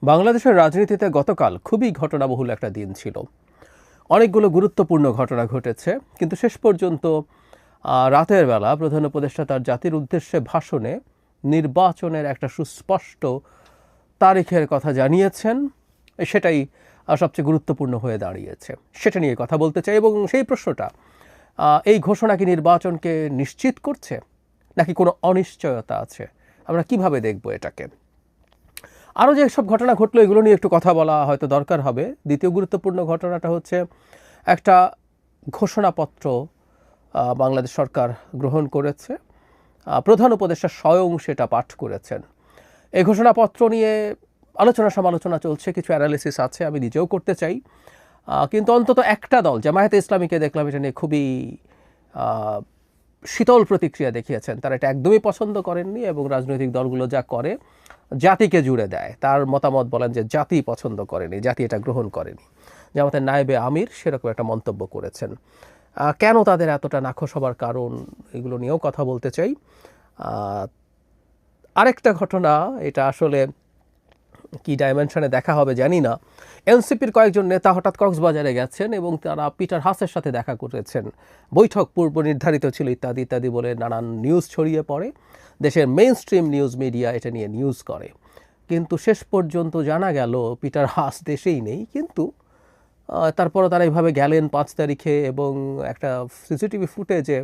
বাংলাদেশের রাজনীতিতে গতকাল খুবই ঘটনাবহুল একটা দিন ছিল। অনেকগুলো গুরুত্বপূর্ণ ঘটনা ঘটেছে, কিন্তু শেষ পর্যন্ত রাতের বেলা প্রধান উপদেষ্টা তার জাতির উদ্দেশ্যে ভাষণে নির্বাচনের একটা সুস্পষ্ট তারিখের কথা জানিয়েছেন। সেটাই সবচেয়ে গুরুত্বপূর্ণ হয়ে দাঁড়িয়েছে। সেটা নিয়ে কথা বলতে চাই, এবং সেই প্রশ্নটা, এই ঘোষণা কি নির্বাচনকে নিশ্চিত করছে নাকি কোনো অনিশ্চয়তা আছে? আমরা কিভাবে দেখব এটাকে? আরও যে সব ঘটনা ঘটলো এগুলো নিয়ে একটু কথা বলা হয়তো দরকার হবে। দ্বিতীয় গুরুত্বপূর্ণ ঘটনাটা হচ্ছে একটা ঘোষণাপত্র বাংলাদেশ সরকার গ্রহণ করেছে। প্রধান উপদেষ্টা স্বয়ং সেটা পাঠ করেছেন। এই ঘোষণাপত্র নিয়ে আলোচনা সমালোচনা চলছে, কিছু অ্যানালিসিস আছে, আমি নিজেও করতে চাই। কিন্তু অন্তত একটা দল, জামায়াতে ইসলামীকে দেখলাম এটা নিয়ে খুবই শীতল প্রতিক্রিয়া দেখিয়েছেন। তারা এটা একদমই পছন্দ করেননি, এবং রাজনৈতিক দলগুলো যা করে জাতিকে জুড়ে দেয়। তার মতামত বলেন যে জাতি পছন্দ করেনি, জাতি এটা গ্রহণ করেনি। জামাতের নায়েবে আমির সেরকম একটা মন্তব্য করেছেন। কেন তাদের এতটা নাখোশ হবার কারণ, এগুলো নিয়েও কথা বলতে চাই। আরেকটা ঘটনা, এটা আসলে কি ডাইমেনশনে দেখা হবে জানি না। এনসিপির কয়েকজন নেতা হঠাৎ কক্সবাজারে গেছেন এবং তারা পিটার হাসের সাথে দেখা করেছেন। বৈঠক পূর্ব নির্ধারিত ছিল ইত্যাদি ইত্যাদি বলে নানান নিউজ ছড়িয়ে পড়ে। দেশের মেইন স্ট্রিম নিউজ মিডিয়া এটা নিয়ে নিউজ করে, কিন্তু শেষ পর্যন্ত জানা গেল পিটার হাস দেশেই নেই। কিন্তু তারপরও তারা এইভাবে গেলেন 5 তারিখে, এবং একটা সিসিটিভি ফুটেজে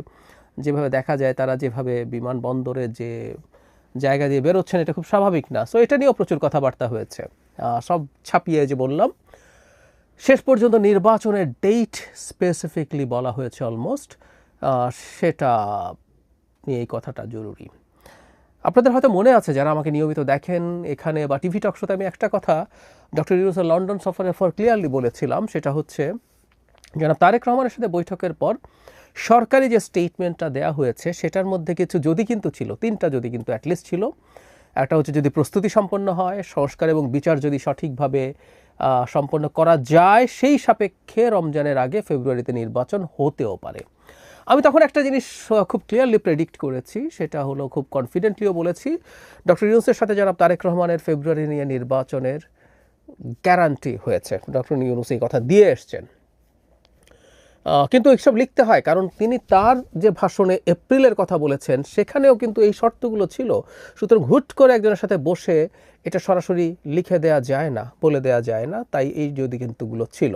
যেভাবে দেখা যায় তারা যেভাবে বিমানবন্দরে যে জায়গা দিয়ে বেরোচ্ছেন, এটা খুব স্বাভাবিক না। সো এটা নিয়েও প্রচুর কথাবার্তা হয়েছে। সব ছাপিয়ে যে বললাম, শেষ পর্যন্ত নির্বাচনের ডেট স্পেসিফিকলি বলা হয়েছে অলমোস্ট, সেটা নিয়ে এই কথাটা জরুরি। আপনাদের হয়তো মনে আছে, যারা আমাকে নিয়মিত দেখেন এখানে বা টিভি টক শোতে, আমি একটা কথা ডক্টর ইউনূসের লন্ডন সফরের পর ক্লিয়ারলি বলেছিলাম। সেটা হচ্ছে, জনাব তারেক রহমানের সাথে বৈঠকের পর সরকারি যে স্টেটমেন্টটা দেয়া হয়েছে সেটার মধ্যে কিছু যদি কিন্তু ছিল, 3টা যদি কিন্তু অ্যাটলিস্ট ছিল। একটা হচ্ছে যদি প্রস্তুতি সম্পন্ন হয়, সংস্কার এবং বিচার যদি সঠিকভাবে সম্পন্ন করা যায়, সেই সাপেক্ষে রমজানের আগে ফেব্রুয়ারিতে নির্বাচন হতেও পারে। আমি তখন একটা জিনিস খুব ক্লিয়ারলি প্রেডিক্ট করেছি, সেটা হলো, খুব কনফিডেন্টলিও বলেছি, ডক্টর ইউনূসের সাথে জনাব তারেক রহমানের ফেব্রুয়ারি নিয়ে নির্বাচনের গ্যারান্টি হয়েছে। ডক্টর ইউনূস এই কথা দিয়ে এসছেন। কিন্তু এইসব লিখতে হয়, কারণ তিনি তার যে ভাষণে এপ্রিলের কথা বলেছেন সেখানেও কিন্তু এই শর্তগুলো ছিল। সুতরাং হুট করে একজনের সাথে বসে এটা সরাসরি লিখে দেয়া যায় না, বলে দেয়া যায় না। তাই এই যদি কিন্তুগুলো ছিল।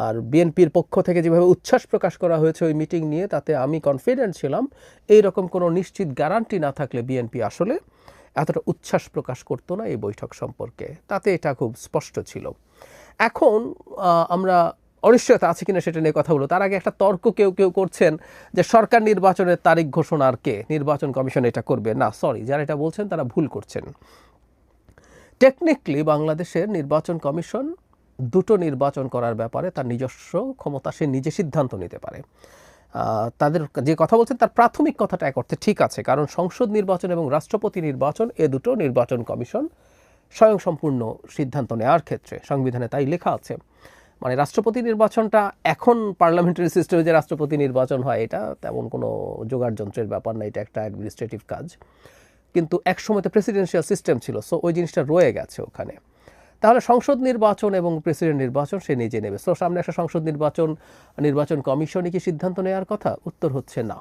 আর বিএনপির পক্ষ থেকে যেভাবে উচ্ছ্বাস প্রকাশ করা হয়েছে ওই মিটিং নিয়ে, তাতে আমি কনফিডেন্ট ছিলাম এই রকম কোনো নিশ্চিত গ্যারান্টি না থাকলে বিএনপি আসলে এতটা উচ্ছ্বাস প্রকাশ করতো না এই বৈঠক সম্পর্কে। তাতে এটা খুব স্পষ্ট ছিল। এখন আমরা অনিশ্চয়তা আছে কিনা সেটা নিয়ে কথা বলবো। তার আগে একটা তর্ক কেউ কেউ করছেন যে সরকার নির্বাচনের তারিখ ঘোষণার কে, নির্বাচন কমিশন এটা করবে না। সরি, যারা এটা বলছেন তারা ভুল করছেন। টেকনিক্যালি বাংলাদেশের নির্বাচন কমিশন দুটো নির্বাচন করার ব্যাপারে তার নিজস্ব ক্ষমতা, সে নিজে সিদ্ধান্ত নিতে পারে। তাদের যে কথা বলছেন তার প্রাথমিক কথাটা এক অর্থে ঠিক আছে, কারণ সংসদ নির্বাচন এবং রাষ্ট্রপতি নির্বাচন, এ দুটো নির্বাচন কমিশন স্বয়ংসম্পূর্ণ সিদ্ধান্ত নেওয়ার ক্ষেত্রে সংবিধানে তাই লেখা আছে। মানে রাষ্ট্রপতি নির্বাচনটা এখন পার্লামেন্টারি সিস্টেমে যে রাষ্ট্রপতি নির্বাচন হয়, এটা তেমন কোনো জোগাড় যন্ত্রের ব্যাপার না, এটা একটা অ্যাডমিনিস্ট্রেটিভ কাজ। কিন্তু একসময় তো প্রেসিডেন্সিয়াল সিস্টেম ছিল, সো ওই জিনিসটা রয়ে গেছে ওখানে। তাহলে সংসদ নির্বাচন এবং প্রেসিডেন্ট নির্বাচন সে নিজে নেবে। সো সামনে একটা সংসদ নির্বাচন কমিশনই কি সিদ্ধান্ত নেওয়ার কথা? উত্তর হচ্ছে না।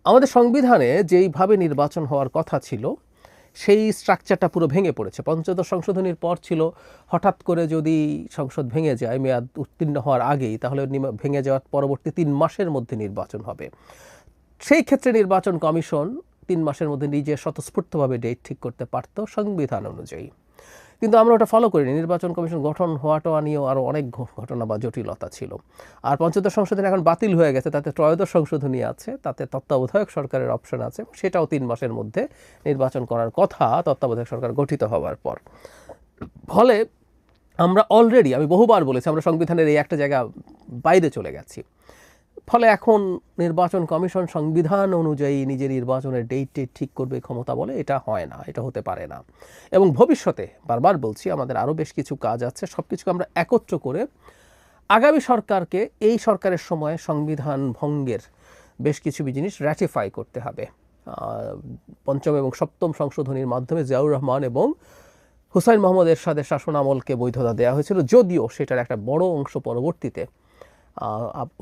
আমাদের সংবিধানে যেইভাবে নির্বাচন হওয়ার কথা ছিল সেই স্ট্রাকচারটা পুরো ভেঙে পড়েছে। পঞ্চদশ সংশোধনীর পর ছিল হঠাৎ করে যদি সংসদ ভেঙে যায় মেয়াদ উত্তীর্ণ হওয়ার আগেই, তাহলে ভেঙে যাওয়ার পরবর্তী 3 মাসের মধ্যে নির্বাচন হবে। সেই ক্ষেত্রে নির্বাচন কমিশন 3 মাসের মধ্যে নিজে স্বতঃস্ফূর্তভাবে ডেট ঠিক করতে পারত সংবিধান অনুযায়ী। কিন্তু আমরা ওটা ফলো করিনি। নির্বাচন কমিশন গঠন হওয়াটা নিয়েও আরও অনেক ঘটনা বা জটিলতা ছিল। আর পঞ্চদশ সংশোধনী এখন বাতিল হয়ে গেছে, তাতে ত্রয়োদশ সংশোধনী আছে, তাতে তত্ত্বাবধায়ক সরকারের অপশন আছে, সেটাও 3 মাসের মধ্যে নির্বাচন করার কথা তত্ত্বাবধায়ক সরকার গঠিত হওয়ার পর। ফলে আমরা অলরেডি, আমি বহুবার বলেছি, আমরা সংবিধানের এই একটা জায়গা বাইরে চলে গেছি। ফলে এখন নির্বাচন কমিশন সংবিধান অনুযায়ী নিজের নির্বাচনের ডেট ঠিক করবে ক্ষমতা বলে, এটা হয় না, এটা হতে পারে না। এবং ভবিষ্যতে, বারবার বলছি, আমাদের আরও বেশ কিছু কাজ আছে, সব কিছুকে আমরা একত্র করে আগামী সরকারকে এই সরকারের সময় সংবিধান ভঙ্গের বেশ কিছু জিনিস র্যাটিফাই করতে হবে। 5ম এবং 7ম সংশোধনীর মাধ্যমে জিয়াউর রহমান এবং হুসাইন মোহাম্মদ এরশাদের শাসন আমলকে বৈধতা দেওয়া হয়েছিল, যদিও সেটার একটা বড় অংশ পরবর্তীতে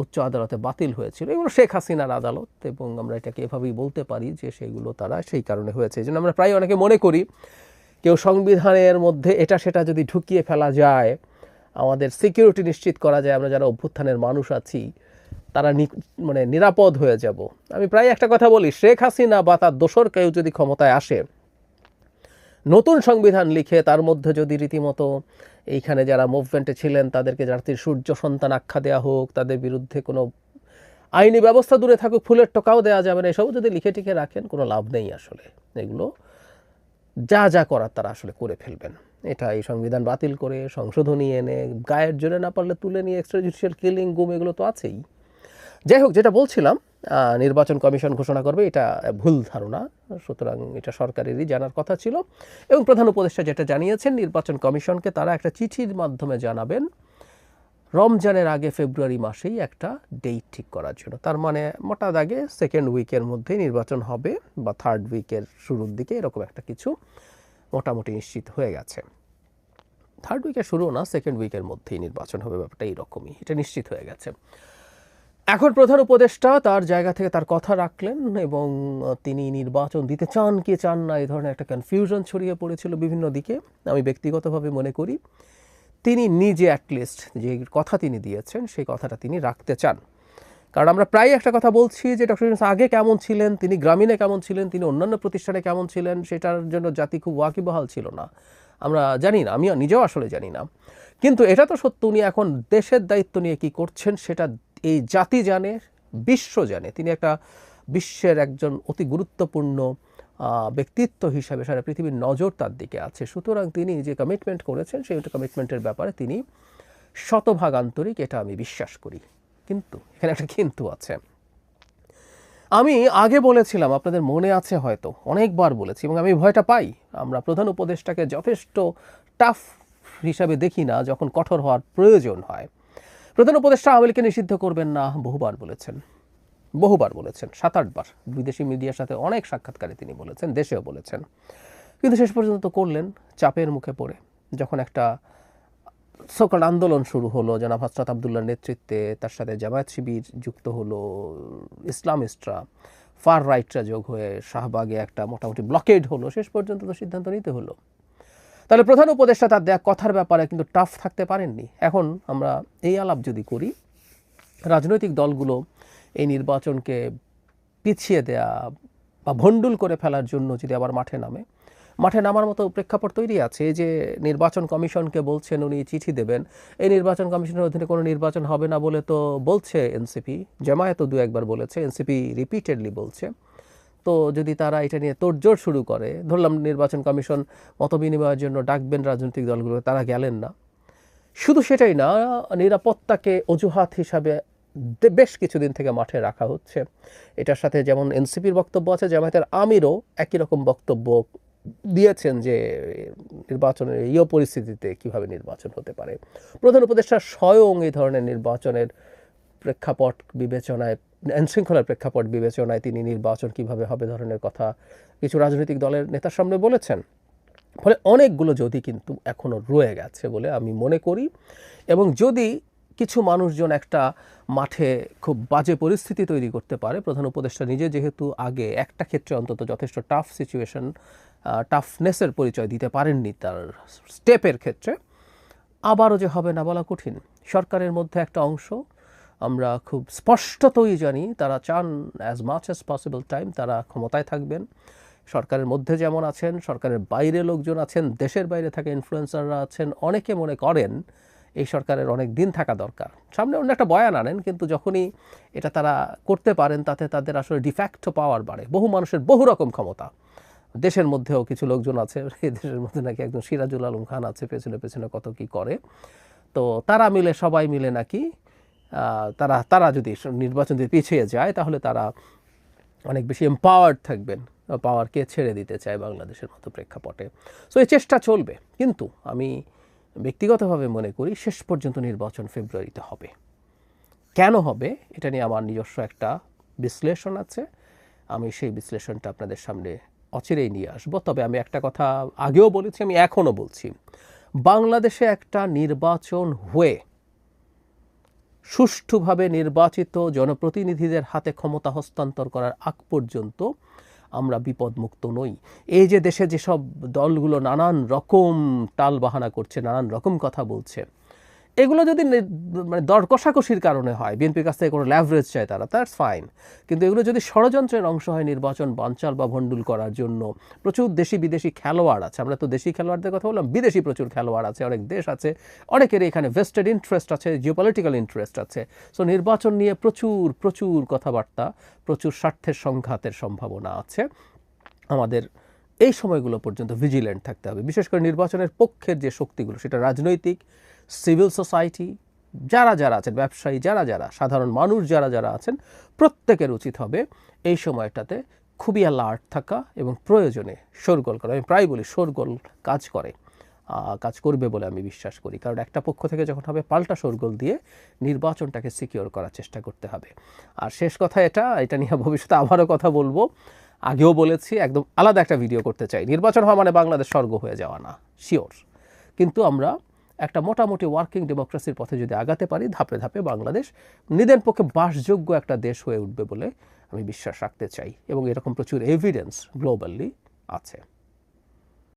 উচ্চ আদালতে বাতিল হয়েছিল। এগুলো শেখ হাসিনার আদালত, এবং আমরা এটাকে এভাবেই বলতে পারি যে সেগুলো তারা সেই কারণে হয়েছে। এই জন্য আমরা প্রায় অনেকে মনে করি কেউ সংবিধানের মধ্যে এটা সেটা যদি ঢুকিয়ে ফেলা যায়, আমাদের সিকিউরিটি নিশ্চিত করা যায়, আমরা যারা অভ্যুত্থানের মানুষ আছি তারা মানে নিরাপদ হয়ে যাব। আমি প্রায় একটা কথা বলি, শেখ হাসিনা বা তার দোসর কেউ যদি ক্ষমতায় আসে, নতুন সংবিধান লিখে তার মধ্যে যদি রীতিমতো এইখানে যারা মুভমেন্টে ছিলেন তাদেরকে জাতির সূর্য সন্তান আখ্যা দেওয়া হোক, তাদের বিরুদ্ধে কোনো আইনি ব্যবস্থা দূরে থাকুক, ফুলের টোকাও দেওয়া যাবে না, এসব যদি লিখে টিখে রাখেন কোনো লাভ নেই আসলে। এগুলো যা যা করার তারা আসলে করে ফেলবেন। এটা এই সংবিধান বাতিল করে সংশোধনী এনে গায়ের জোরে না পারলে তুলে নিয়ে এক্সট্রাজুডিশিয়াল কিলিং, গুম, এগুলো তো আছেই। যাই হোক, যেটা বলছিলাম, নির্বাচন কমিশন ঘোষণা করবে এটা ভুল ধারণা, সুতরাং এটা সরকারেরই জানার কথা ছিল। এবং প্রধান উপদেষ্টা যেটা জানিয়েছেন, নির্বাচন কমিশনকে তারা একটা চিঠির মাধ্যমে জানাবেন রমজানের আগে ফেব্রুয়ারি মাসেই একটা ডেট ঠিক করার জন্য। তার মানে মোটা দাগে সেকেন্ড উইকের মধ্যেই নির্বাচন হবে, বা থার্ড উইকের শুরুর দিকে, এরকম একটা কিছু মোটামুটি নিশ্চিত হয়ে গেছে। থার্ড উইকের শুরু না, সেকেন্ড উইকের মধ্যেই নির্বাচন হবে, ব্যাপারটা এইরকমই, এটা নিশ্চিত হয়ে গেছে। এখন প্রধান উপদেষ্টা তার জায়গা থেকে তার কথা রাখলেন, এবং তিনি নির্বাচন দিতে চান কি চান না এই ধরনের একটা কনফিউশন ছড়িয়ে পড়েছিল বিভিন্ন দিকে। আমি ব্যক্তিগতভাবে মনে করি তিনি নিজে অ্যাটলিস্ট যে কথা তিনি দিয়েছেন সেই কথাটা তিনি রাখতে চান। কারণ আমরা প্রায় একটা কথা বলছি যে ডক্টর ইউনূস আগে কেমন ছিলেন, তিনি গ্রামীণে কেমন ছিলেন, তিনি অন্যান্য প্রতিষ্ঠানে কেমন ছিলেন, সেটার জন্য জাতি খুব ওয়াকিবহাল ছিল না। আমরা জানি না, আমি নিজেও আসলে জানি না। কিন্তু এটা তো সত্য, উনি এখন দেশের দায়িত্ব নিয়ে কি করছেন সেটা এই জাতি জানে, বিশ্ব জানে। তিনি একটা বিশ্বের একজন অতি গুরুত্বপূর্ণ ব্যক্তিত্ব হিসাবে সারা পৃথিবীর নজর তার দিকে আছে। সুতরাং তিনি যে কমিটমেন্ট করেছেন সেই কমিটমেন্টের ব্যাপারে তিনি শতভাগ আন্তরিক, এটা আমি বিশ্বাস করি। কিন্তু এখানে একটা কিন্তু আছে। আমি আগে বলেছিলাম, আপনাদের মনে আছে হয়তো, অনেকবার বলেছি, এবং আমি ভয়টা পাই, আমরা প্রধান উপদেষ্টাকে যথেষ্ট টাফ হিসাবে দেখি না যখন কঠোর হওয়ার প্রয়োজন হয়। প্রধান উপদেষ্টা আওয়ামী লীগকে নিষিদ্ধ করবেন না বহুবার বলেছেন, 7-8 বার বিদেশি মিডিয়ার সাথে অনেক সাক্ষাৎকারে তিনি বলেছেন, দেশেও বলেছেন। কিন্তু শেষ পর্যন্ত করলেন চাপের মুখে পড়ে, যখন একটা সকল আন্দোলন শুরু হলো জনাব হযরত আব্দুল্লাহর নেতৃত্বে, তার সাথে জামায়াত শিবির যুক্ত হলো, ইসলামিস্টরা, ফার রাইটরা যোগ হয়ে শাহবাগে একটা মোটামুটি ব্লকেড হলো, শেষ পর্যন্ত তো সিদ্ধান্ত নিতে হলো। তাহলে প্রধান উপদেষ্টা তার দেয়া কথার ব্যাপারে কিন্তু টাফ থাকতে পারেননি। এখন আমরা এই আলাপ যদি করি, রাজনৈতিক দলগুলো এই নির্বাচনকে পিছিয়ে দেয়া বা ভণ্ডুল করে ফেলার জন্য যদি আবার মাঠে নামার মতো প্রেক্ষাপট তৈরি আছে। যে নির্বাচন কমিশনকে বলছেন উনি চিঠি দেবেন, এই নির্বাচন কমিশনের অধীনে কোনো নির্বাচন হবে না বলে তো বলছে এনসিপি, জামায়াতও 2-1 বার বলেছে, এনসিপি রিপিটেডলি বলছে। তো যদি তারা এটা নিয়ে তোড়জোড় শুরু করে, ধরলাম নির্বাচন কমিশন মতবিনিময়ের জন্য ডাকবেন রাজনৈতিক দলগুলো, তারা গেলেন না, শুধু সেটাই না, নিরাপত্তাকে অজুহাত হিসাবে বেশ কিছুদিন থেকে মাঠে রাখা হচ্ছে। এটার সাথে যেমন এনসিপির বক্তব্য আছে, জামায়াতের আমিরও একই রকম বক্তব্য দিয়েছেন যে নির্বাচনের এই পরিস্থিতিতে কিভাবে নির্বাচন হতে পারে। প্রধান উপদেষ্টা স্বয়ং এই ধরনের নির্বাচনের প্রেক্ষাপট বিবেচনায়, আইনশৃঙ্খলার প্রেক্ষাপট বিবেচনায় তিনি নির্বাচন কিভাবে হবে ধরনের কথা কিছু রাজনৈতিক দলের নেতার সামনে বলেছেন। ফলে অনেকগুলো যদি কিন্তু এখনও রয়ে গেছে বলে আমি মনে করি। এবং যদি কিছু মানুষজন একটা মাঠে খুব বাজে পরিস্থিতি তৈরি করতে পারে, প্রধান উপদেষ্টা নিজে যেহেতু আগে একটা ক্ষেত্রে অন্তত যথেষ্ট টাফ সিচুয়েশন, টাফনেসের পরিচয় দিতে পারেননি তার স্টেপের ক্ষেত্রে, আবারও যে হবে না বলা কঠিন। সরকারের মধ্যে একটা অংশ আমরা খুব স্পষ্টতই জানি তারা চান as much as possible time তারা ক্ষমতায় থাকবেন। সরকারের মধ্যে যেমন আছেন, সরকারের বাইরে লোকজন আছেন, দেশের বাইরে থাকা ইনফ্লুয়েন্সাররা আছেন। অনেকে মনে করেন এই সরকারের অনেক দিন থাকা দরকার, সামনে অন্য একটা বয়ান আনেন, কিন্তু যখনই এটা তারা করতে পারেন তাতে তাদের আসলে ডিফ্যাক্টো পাওয়ার বাড়ে। বহু মানুষের বহু রকম ক্ষমতা, দেশের মধ্যেও কিছু লোকজন আছে, এই দেশের মধ্যে নাকি একজন সিরাজুল আলম খান আছে, পেছনে পেছনে কত কি করে। তো তারা মিলে, সবাই মিলে নাকি তারা যদি নির্বাচন দিয়ে পিছিয়ে যায় তাহলে তারা অনেক বেশি এম্পাওয়ার্ড থাকবেন, পাওয়ারকে ছেড়ে দিতে চায় বাংলাদেশের মতো প্রেক্ষাপটে। সো এই চেষ্টা চলবে, কিন্তু আমি ব্যক্তিগতভাবে মনে করি শেষ পর্যন্ত নির্বাচন ফেব্রুয়ারিতে হবে। কেন হবে এটা নিয়ে আমার নিজস্ব একটা বিশ্লেষণ আছে, আমি সেই বিশ্লেষণটা আপনাদের সামনে অচিরেই নিয়ে আসবো। তবে আমি একটা কথা আগেও বলেছি, আমি এখনও বলছি, বাংলাদেশে একটা নির্বাচন হয়ে সুষ্ঠুভাবে নির্বাচিত জনপ্রতিনিধিদের হাতে ক্ষমতা হস্তান্তর করার আগ পর্যন্ত আমরা বিপদমুক্ত নই। এই যে দেশে যেসব দলগুলো নানান রকম টালবাহানা করছে, নানান রকম কথা বলছে, এগুলো যদি মানে দর কষাকষির কারণে হয়, বিএনপির কাছ থেকে কোনো ল্যাভারেজ চায় তারা, দ্যাটস ফাইন। কিন্তু এগুলো যদি ষড়যন্ত্রের অংশ হয় নির্বাচন বানচাল বা ভণ্ডুল করার জন্য, প্রচুর দেশি বিদেশি খেলোয়াড় আছে, আমরা তো দেশি খেলোয়াড়দের কথা বললাম, বিদেশি প্রচুর খেলোয়াড় আছে, অনেক দেশ আছে, অনেকেরই এখানে ভেস্টেড ইন্টারেস্ট আছে, জিওপলিটিক্যাল ইন্টারেস্ট আছে। সো নির্বাচন নিয়ে প্রচুর প্রচুর কথাবার্তা, প্রচুর স্বার্থের সংঘাতের সম্ভাবনা আছে। আমাদের এই সময়গুলো পর্যন্ত ভিজিল্যান্ট থাকতে হবে। বিশেষ করে নির্বাচনের পক্ষের যে শক্তিগুলো, সেটা রাজনৈতিক, সিভিল সোসাইটি, যারা যারা আছেন, ব্যবসায়ী যারা যারা, সাধারণ মানুষ যারা যারা আছেন, প্রত্যেকের উচিত হবে এই সময়টাতে খুবই অ্যালার্ট থাকা এবং প্রয়োজনে শোরগোল করা। আমি প্রায় বলি শোরগোল কাজ করবে বলে আমি বিশ্বাস করি, কারণ একটা পক্ষ থেকে যখন হবে পাল্টা শোরগোল দিয়ে নির্বাচনটাকে সিকিওর করার চেষ্টা করতে হবে। আর শেষ কথা এটা নিয়ে ভবিষ্যতে আবারও কথা বলবো, আগেও বলেছি, একদম আলাদা একটা ভিডিও করতে চাই। নির্বাচন হওয়া মানে বাংলাদেশ স্বর্গ হয়ে যাওয়া না, শিওর, কিন্তু আমরা একটা মোটামুটি ওয়ার্কিং ডেমোক্রেসির পথে যদি আগাতে পারি, ধাপে ধাপে বাংলাদেশ নিজের পক্ষে বাসযোগ্য একটা দেশ হয়ে উঠবে বলে আমি বিশ্বাস রাখতে চাই, এবং এরকম প্রচুর এভিডেন্স গ্লোবালি আছে।